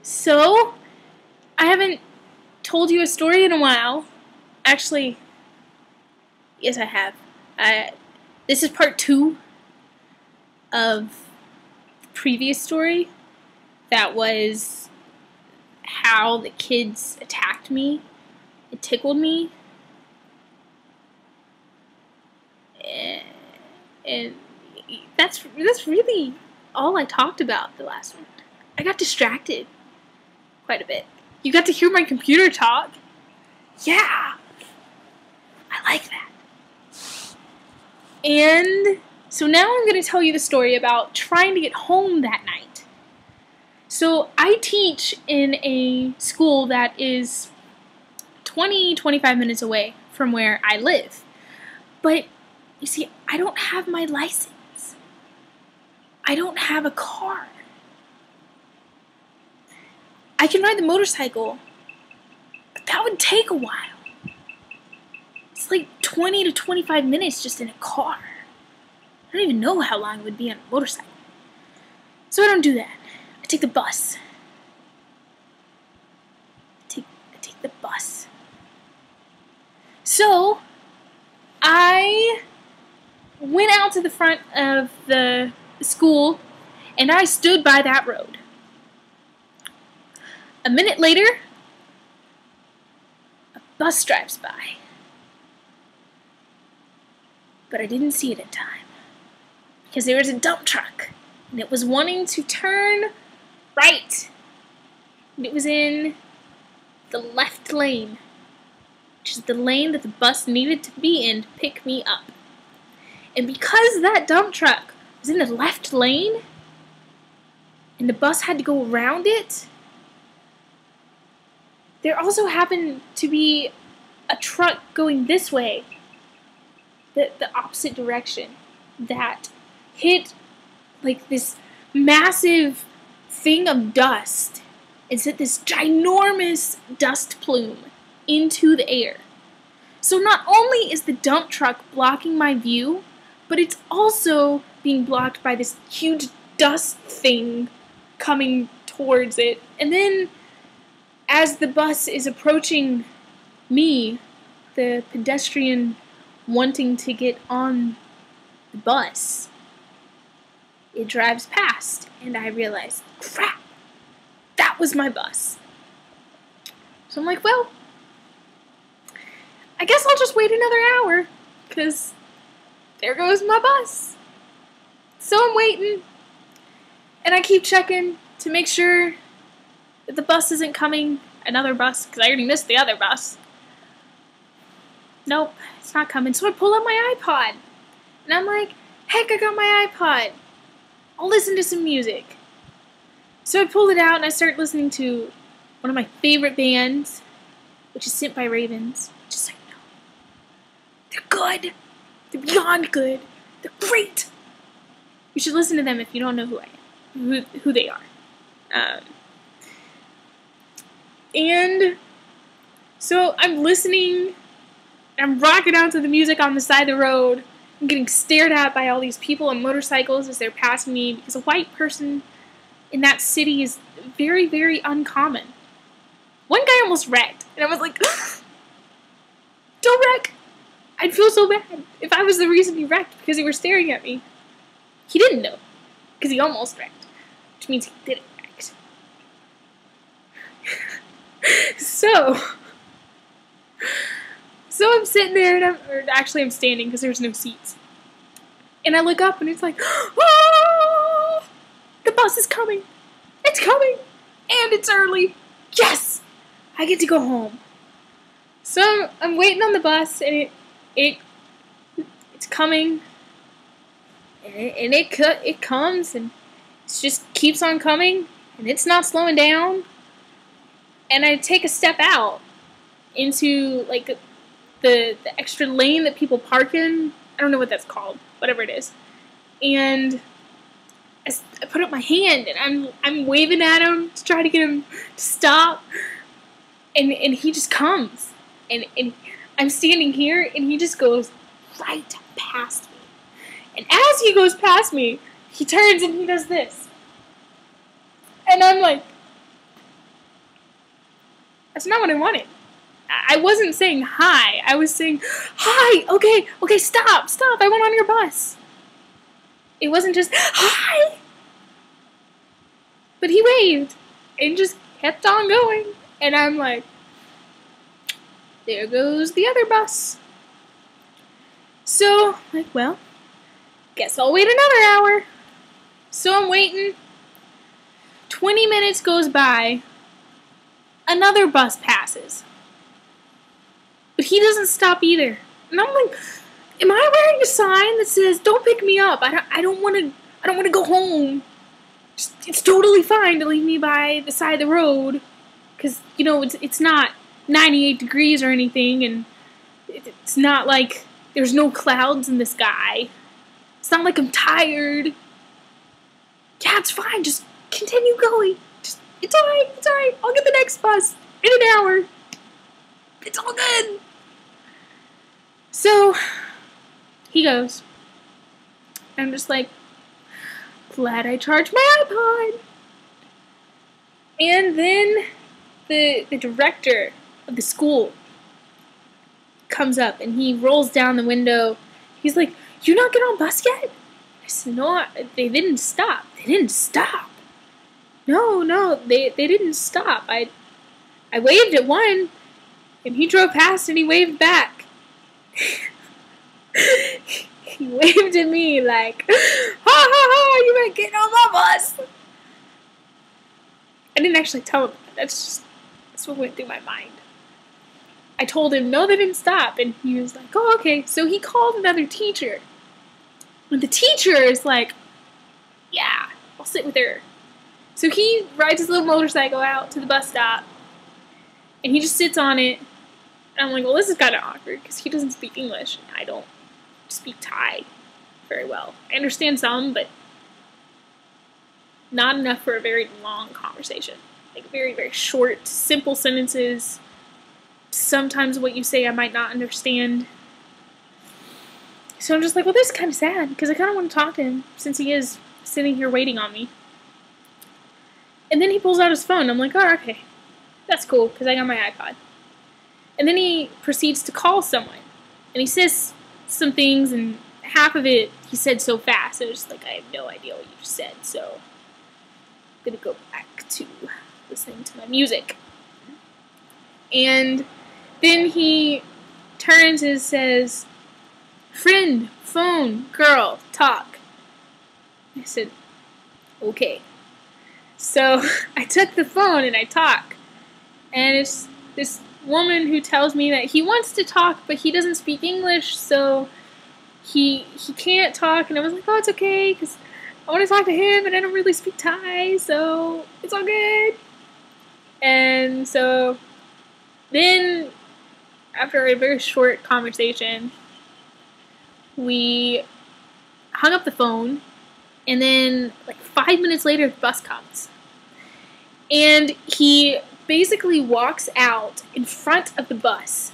So, I haven't told you a story in a while. Actually, yes I have. This is part 2 of the previous story. That was how the kids attacked me. It tickled me. And that's really all I talked about the last one. I got distracted quite a bit. You got to hear my computer talk. Yeah, I like that. And so now I'm going to tell you the story about trying to get home that night. So I teach in a school that is 20-25 minutes away from where I live. But you see, I don't have my license. I don't have a car. I can ride the motorcycle, but that would take a while. It's like 20 to 25 minutes just in a car. I don't even know how long it would be on a motorcycle. So I don't do that. I take the bus. I take the bus. So I went out to the front of the school and I stood by that road. A minute later, a bus drives by. But I didn't see it in time. Because there was a dump truck. And it was wanting to turn right. And it was in the left lane. Which is the lane that the bus needed to be in to pick me up. And because that dump truck was in the left lane, and the bus had to go around it, there also happened to be a truck going this way, the opposite direction, that hit like this massive thing of dust and sent this ginormous dust plume into the air. So not only is the dump truck blocking my view, but it's also being blocked by this huge dust thing coming towards it. And then as the bus is approaching me, the pedestrian wanting to get on the bus, it drives past, and I realize, crap, that was my bus. So I'm like, well, I guess I'll just wait another hour, because there goes my bus. So I'm waiting, and I keep checking to make sure that the bus isn't coming, another bus, because I already missed the other bus. Nope, it's not coming. So I pull out my iPod, and I'm like, heck, I got my iPod. I'll listen to some music. So I pulled it out, and I start listening to one of my favorite bands, which is Sent by Ravens. Just so you know, they're good. They're beyond good. They're great. You should listen to them if you don't know who they are. And so I'm listening, I'm rocking out to the music on the side of the road. I'm getting stared at by all these people on motorcycles as they're passing me, because a white person in that city is very, very uncommon. One guy almost wrecked, and I was like, don't wreck! I'd feel so bad if I was the reason he wrecked because they were staring at me. He didn't know, because he almost wrecked, which means he didn't wreck. So I'm sitting there, and I'm standing because there's no seats. And I look up, and it's like, oh, the bus is coming. It's coming, and it's early. Yes, I get to go home. So I'm waiting on the bus, and it's coming, and it comes, and it just keeps on coming, and it's not slowing down. And I take a step out into like the extra lane that people park in. I don't know what that's called, whatever it is. And I put up my hand, and I'm waving at him to try to get him to stop. And he just comes, and I'm standing here, and he just goes right past me. And as he goes past me, he turns and he does this. And I'm like, That's not what I wanted. I wasn't saying hi. I was saying, hi, okay, stop, I went on your bus. It wasn't just, hi. But he waved and just kept on going. And I'm like, there goes the other bus. So, like, well, guess I'll wait another hour. So I'm waiting. 20 minutes goes by. Another bus passes. But he doesn't stop either. And I'm like, am I wearing a sign that says, don't pick me up? I don't want to go home. It's totally fine to leave me by the side of the road. Because, you know, it's not 98 degrees or anything. And it's not like there's no clouds in the sky. It's not like I'm tired. Yeah, it's fine. Just continue going. It's alright. I'll get the next bus in an hour. It's all good. So, he goes. I'm just like, glad I charged my iPod. And then the director of the school comes up and he rolls down the window. He's like, you not get on bus yet? I said, no, they didn't stop. No, they didn't stop. I waved at one, and he drove past and he waved back. He waved at me like, ha, you ain't getting on my bus. I didn't actually tell him that. That's what went through my mind. I told him, no, they didn't stop. And he was like, oh, okay. So he called another teacher. And the teacher is like, yeah, I'll sit with her. So he rides his little motorcycle out to the bus stop. And he just sits on it. And I'm like, well, this is kind of awkward because he doesn't speak English. And I don't speak Thai very well. I understand some, but not enough for a very long conversation. Like very, very short, simple sentences. Sometimes what you say I might not understand. So I'm just like, well, this is kind of sad because I kind of want to talk to him since he is sitting here waiting on me. And then he pulls out his phone. I'm like, oh, okay. That's cool because I got my iPod. And then he proceeds to call someone. And he says some things, and half of it he said so fast. I was just like, I have no idea what you just said. So I'm going to go back to listening to my music. And then he turns and says, friend, phone, girl, talk. I said, okay. So I took the phone and I talk. And it's this woman who tells me that he wants to talk, but he doesn't speak English, so he can't talk. And I was like, oh, it's okay, because I want to talk to him, and I don't really speak Thai, so it's all good. And so then, after a very short conversation, we hung up the phone, and then like 5 minutes later, the bus comes. And he basically walks out in front of the bus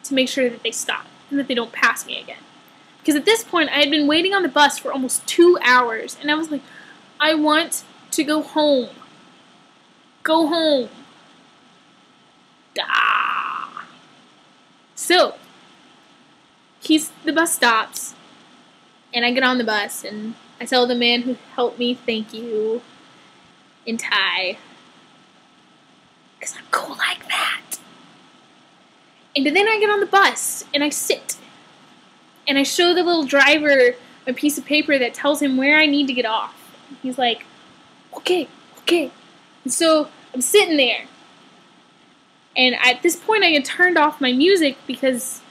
to make sure that they stop and that they don't pass me again. Because at this point, I had been waiting on the bus for almost 2 hours, and I was like, I want to go home. Go home. Ah. So, the bus stops, and I get on the bus, and I tell the man who helped me, thank you, in Thai. Because I'm cool like that. And then I get on the bus, and I sit. And I show the little driver a piece of paper that tells him where I need to get off. And he's like, okay. And so I'm sitting there. And at this point, I had turned off my music because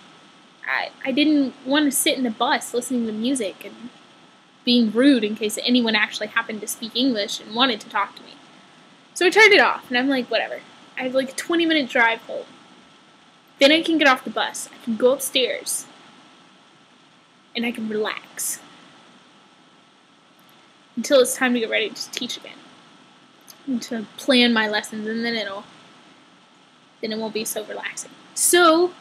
I didn't want to sit in the bus listening to music and being rude in case anyone actually happened to speak English and wanted to talk to me. So I turned it off, and I'm like, whatever. I have like a 20-minute drive home. Then I can get off the bus. I can go upstairs. And I can relax. Until it's time to get ready to teach again. And to plan my lessons, and then it won't be so relaxing. So,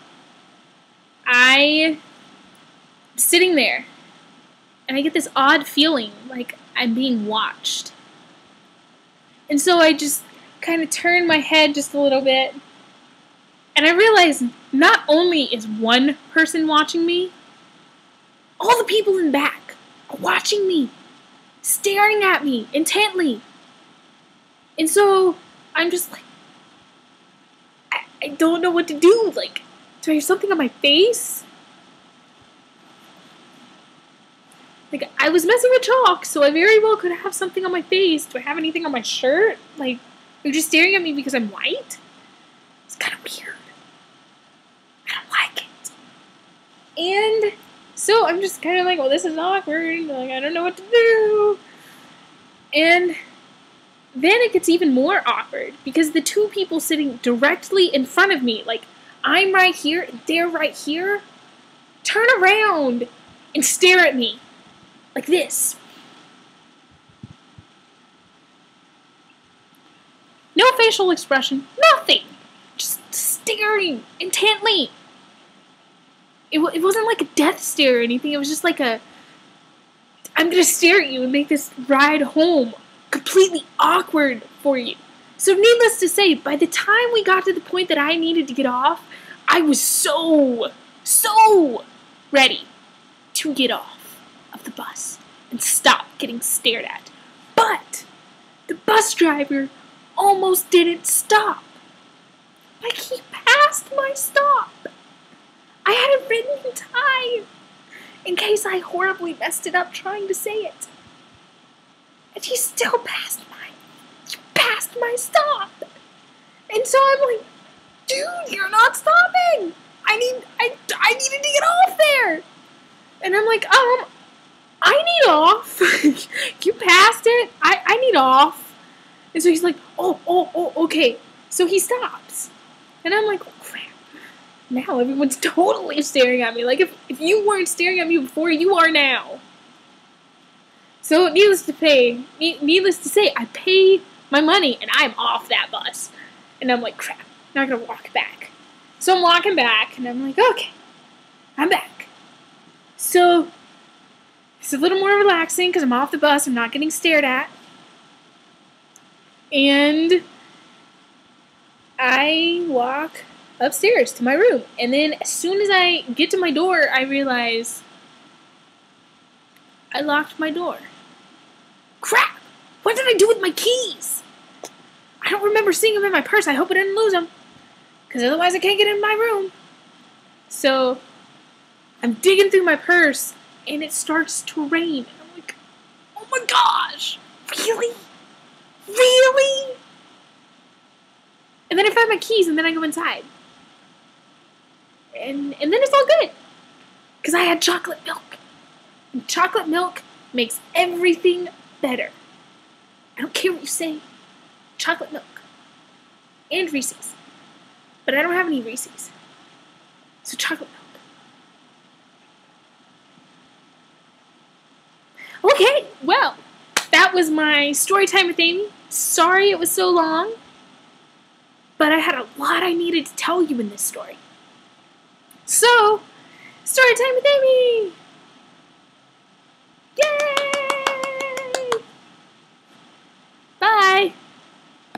I'm sitting there. And I get this odd feeling like I'm being watched. And so I just kind of turn my head just a little bit, And I realized not only is one person watching me, all the people in the back are watching me, staring at me intently. And so I'm just like, I don't know what to do. Like, do I have something on my face? Like, I was messing with chalk, so I very well could have something on my face. Do I have anything on my shirt? Like, you're just staring at me because I'm white? It's kind of weird. I don't like it. And so I'm just kind of like, well, this is awkward. Like, I don't know what to do. And then it gets even more awkward because the two people sitting directly in front of me, like, I'm right here and they're right here, turn around and stare at me. Like this. No facial expression. Nothing. Just staring intently. It wasn't like a death stare or anything. It was just like a, I'm going to stare at you and make this ride home completely awkward for you. So needless to say, by the time we got to the point that I needed to get off, I was so ready to get off of the bus and stop getting stared at. But the bus driver almost didn't stop. Like, he passed my stop. I had it written in time in case I horribly messed it up trying to say it. And he still passed my stop. And so I'm like, dude, you're not stopping. I needed to get off there. And I'm like, I need off. You passed it. I need off. And so he's like, oh, okay. So he stops. And I'm like, oh, crap. Now everyone's totally staring at me. Like, if you weren't staring at me before, you are now. So needless to say, I pay my money and I'm off that bus. And I'm like, crap, now I'm going to walk back. So I'm walking back and I'm like, okay, I'm back. So it's a little more relaxing because I'm off the bus. I'm not getting stared at. And I walk upstairs to my room. And then as soon as I get to my door, I realize I locked my door. Crap! What did I do with my keys? I don't remember seeing them in my purse. I hope I didn't lose them. Because otherwise I can't get in my room. So I'm digging through my purse and it starts to rain. And I'm like, oh my gosh! Really? Really? And then I find my keys and then I go inside. And then it's all good. Because I had chocolate milk. And chocolate milk makes everything better. I don't care what you say. Chocolate milk. And Reese's. But I don't have any Reese's. So chocolate milk. Okay, well, that was my story time with Amy. Sorry it was so long. But I had a lot I needed to tell you in this story. So, story time with Amy! Yay!